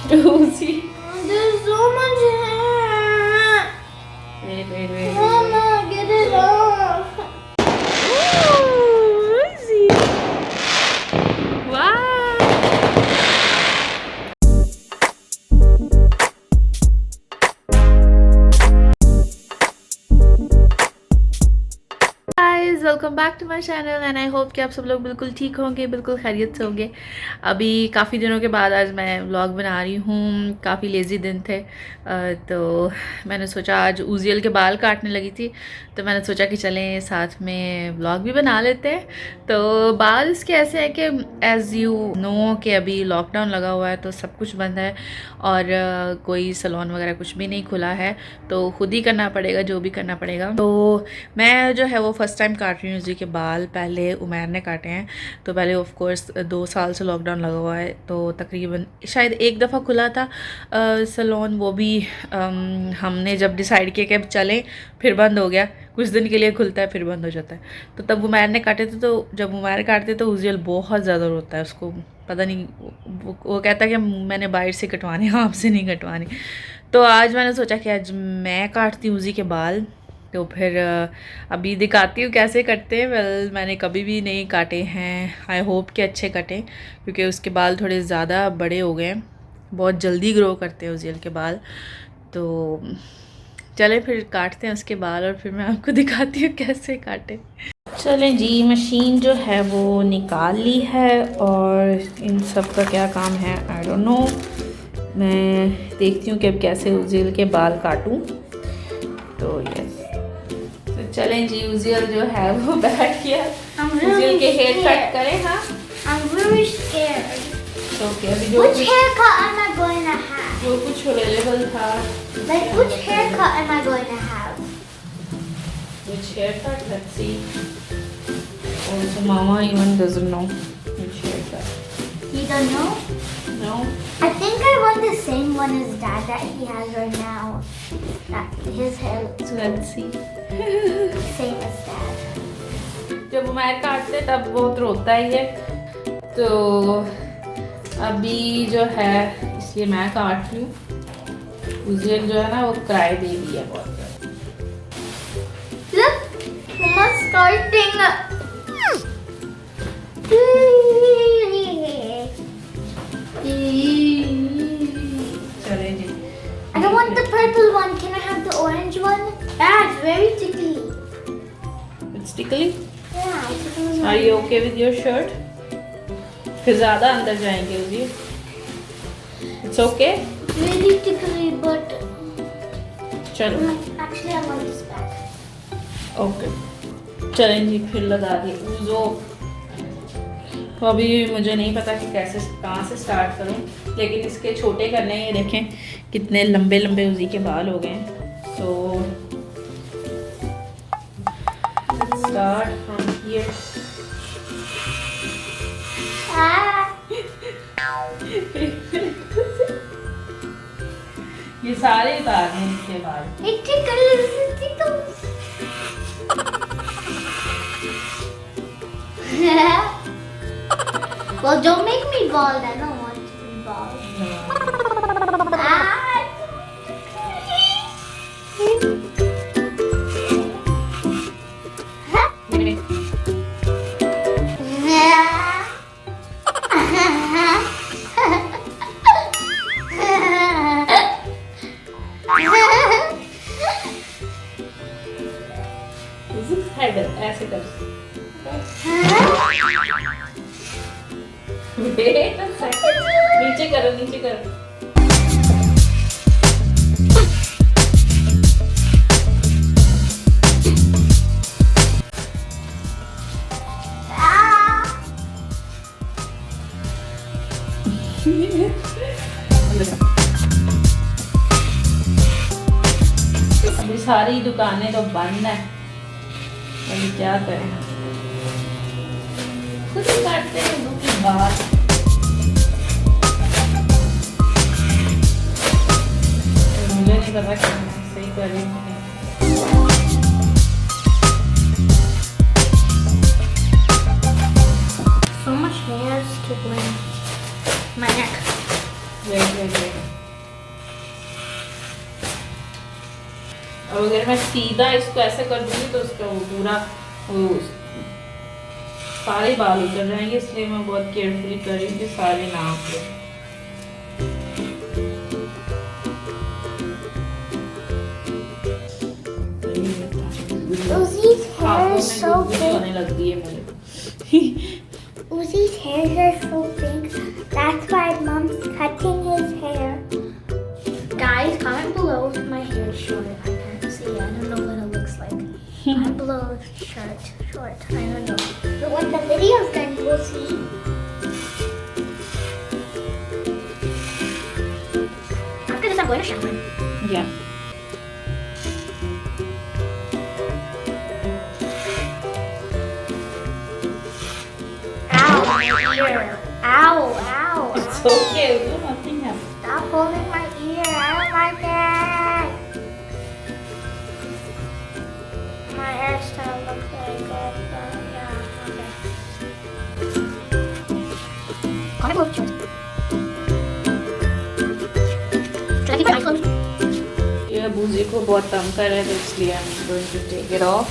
Uzi. There's so much hair. Wait. Mama, get it off. Ooh, Uzi. Wow. Welcome back to my channel and I hope कि आप सब लोग बिल्कुल ठीक होंगे, बिल्कुल खैरियत से होंगे। अभी काफ़ी दिनों के बाद आज मैं व्लॉग बना रही हूँ। काफ़ी लेज़ी दिन थे तो मैंने सोचा, आज उजियल के बाल काटने लगी थी तो मैंने सोचा कि चलें साथ में व्लॉग भी बना लेते हैं। तो बाल इसके ऐसे हैं कि एज़ यू नो कि अभी लॉकडाउन लगा हुआ है तो सब कुछ बंद है और कोई सैलून वगैरह कुछ भी नहीं खुला है, तो खुद ही करना पड़ेगा जो भी करना पड़ेगा। तो मैं जो है वो फ़र्स्ट टाइम काट रही हूँ उसी के बाल। पहले उमैर ने काटे हैं, तो पहले ऑफ कोर्स 2 साल से लॉकडाउन लगा हुआ है तो तकरीबन शायद एक दफ़ा खुला था सैलून, वो भी हमने जब डिसाइड किया कि अब चलें फिर बंद हो गया। कुछ दिन के लिए खुलता है फिर बंद हो जाता है। तो तब उमैर ने काटे थे, तो जब उमैर काटते तो उजियल बहुत ज़्यादा रोता है, उसको पता नहीं वो कहता है कि मैंने बाहर से कटवाने, आपसे नहीं कटवाने। तो आज मैंने सोचा कि आज मैं काटती हूँ उसी के बाल, तो फिर अभी दिखाती हूँ कैसे कटते हैं। वेल मैंने कभी भी नहीं काटे हैं, आई होप कि अच्छे कटें क्योंकि उसके बाल थोड़े ज़्यादा बड़े हो गए हैं, बहुत जल्दी ग्रो करते हैं उजियल के बाल। तो चलें फिर काटते हैं उसके बाल और फिर मैं आपको दिखाती हूँ कैसे काटें। चलें जी, मशीन जो है वो निकाल ली है और इन सब का क्या काम है आई डोंट नो। मैं देखती हूँ कि अब कैसे उजियल के बाल काटूँ। तो यस, तो चलें जी, उजियल जो है वो बैठ गया। उजियल के हेयर कट करें। हाँ, I'm really scared. तो okay, अभी जो Which haircut am I going to have? जो कुछ अवेलेबल था। Like, which haircut am I going to have? Which haircut? Let's see. Also, Mama even doesn't know which haircut. You don't know? No. I think I want the same one as Dad that he has right now. That his hair looks So let's see. same as Dad. जब उमैर काटते तब बहुत रोता ही है, तो अभी जो है इसलिए मैं काट रही हूँ। उजियल जो है ना वो क्राई बेबी है बहुत ज़्यादा। Look, Mama's starting. चले जी। I don't want the purple one. Can I have the orange one? That's very tickly. It's tickly. Yeah, it's tickly. Are you okay with your shirt? फिर ज़्यादा अंदर जाएंगे Uzziel. It's okay. It's really tickly, but चलो actually I want this back. Okay, चलें जी फिर लगा दिए उज़ो। तो अभी मुझे नहीं पता कि कैसे कहाँ से स्टार्ट करूँ, लेकिन इसके छोटे करने हैं। ये देखें कितने लंबे लंबे उजी के बाल हो गए हैं। So start from here. ये सारे उतारने हैं इसके बाल। It tickles, it tickles. Well, don't make me bald. I don't want to be bald. Head ऐसे कर। नीचे करो, नीचे करो। अभी सारी दुकानें तो बंद है, अभी क्या करें, खुद ही काटते हैं लोगों की बात। मुझे नहीं पता कि मैं सही कर रही हूँ। So much hairs tickling my neck. Wait. और अगर मैं सीधा इसको ऐसे कर दूंगी तो उसका वो पूरा वो सारे बाल उतर जाएंगे, इसलिए मैं बहुत केयरफुली कर रही हूँ कि सारे ना उतरे। Uzi's hair is so होने big. लगती है मेरे। Uzi's hairs are so big. That's why Mom's cutting his hair. Guys, comment below if my hair is short. I can't see. I don't know what it looks like. Comment below if it's short. I don't know. But when the video's done, you will see. After this, I'm going to shower. Yeah. Ow, my ear. Ow, ow. It's okay. Nothing happened. Stop holding my ear. I don't like it. My hairstyle looks like it. Yeah, okay. Comment below. Should I keep my eyes closed? ये बूजी को बहुत तंग कर रहे थे, इसलिए I'm going to take it off.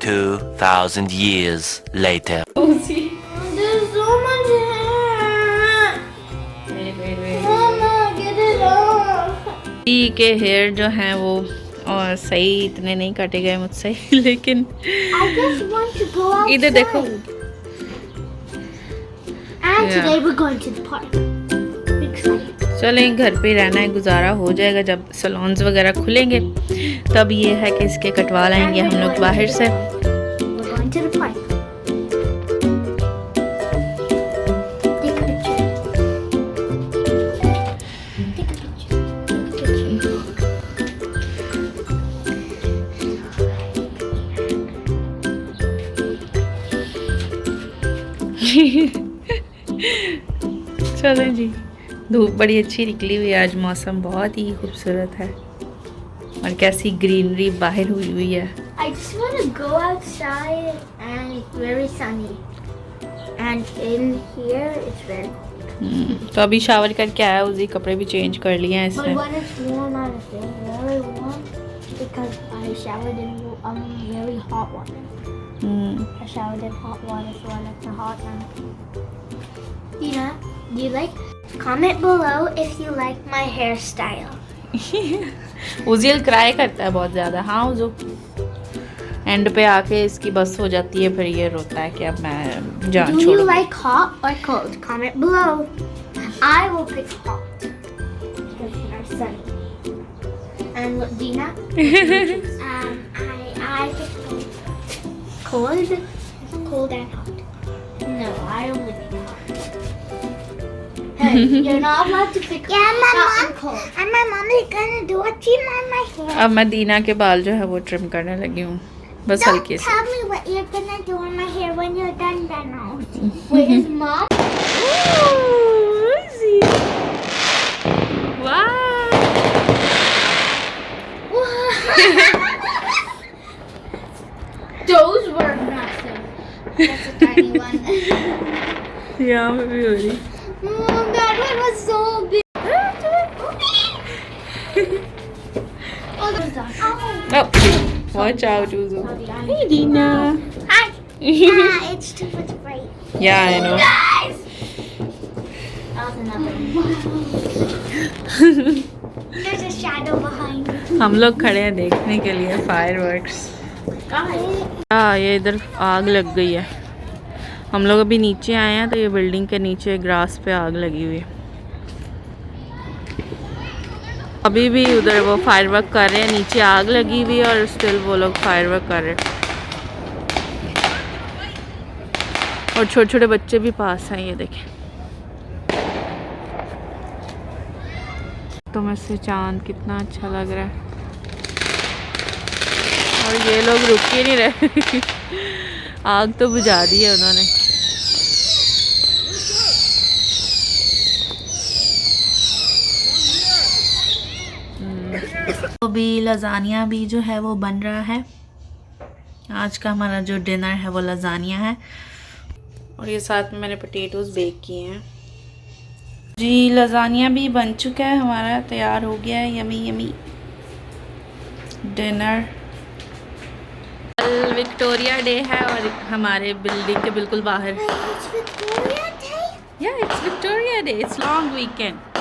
2,000 years later. There's so much hair. Mama, get it off. के हेयर जो हैं वो और सही इतने नहीं काटे गए मुझसे लेकिन I just want to go outside. इधर देखो And today we're going to the park. Excited. चलें, घर पे रहना है, गुजारा हो जाएगा। जब सैलून्स वगैरह खुलेंगे तब ये है कि इसके कटवा लाएंगे हम लोग बाहर से। We're going to the park. Take a picture. Take a picture. Take a picture. चलें जी, धूप बड़ी अच्छी निकली हुई है आज, मौसम बहुत ही खूबसूरत है और कैसी ग्रीनरी बाहर हुई हुई है। I just want to go outside and it's very sunny. And in here it's very cold. तो अभी शावर करके आया, उसी कपड़े भी चेंज कर लिए हैं But इसने। when it's warm out, it's very warm because I showered in very hot water. I showered in hot water, so I like the hot now. Dina, do you like? Comment below if you like my hairstyle. उजियल cry करता है बहुत ज़्यादा। हाँ उजो and पे आके इसकी बस हो जाती है, फिर ये रोता है कि अब मैं जान Do you छोड़ूंगा। like hot or cold? Comment below. I will pick hot because we are sunny. And look, Dina. I pick cold. Cold and hot. No, I only pick hot. Hey, you're not allowed to pick hot and cold. And my mom is gonna do a trim on my hair. अब मैं दीना के बाल जो है वो trim करने लगी हूँ, बस Don't हल्के से। tell me what you're gonna do on my hair when you're done, Dano. Where is mom? Those were massive. That's a tiny one. यहाँ पे भी हो रही। That one was so big. Oh, that's done. Oh, watch out, Uzo. Hey, Dina. Hi. It's too much bright. Yeah, I know. Guys! That was another one. There's a shadow behind me. हम लोग खड़े हैं देखने के लिए fireworks. हाँ, ये इधर आग लग गई है। हम लोग अभी नीचे आए हैं तो ये बिल्डिंग के नीचे ग्रास पे आग लगी हुई है। अभी भी उधर वो फायरवर्क कर रहे हैं, नीचे आग लगी हुई है और स्टिल वो लोग फायरवर्क कर रहे हैं। और छोटे छोटे बच्चे भी पास हैं, ये देखें। तो में से चांद कितना अच्छा लग रहा है और ये लोग रुक ही नहीं रहे। आग तो बुझा दी है उन्होंने। तो भी लजानिया भी जो है वो बन रहा है। आज का हमारा जो डिनर है वो लजानिया है और ये साथ में मैंने पोटैटोज बेक किए हैं जी। लजानिया भी बन चुका है हमारा, तैयार हो गया है। Yummy yummy dinner. कल विक्टोरिया डे है और हमारे बिल्डिंग के बिल्कुल बाहर। It's Victoria Day? या it's Victoria day, it's long weekend.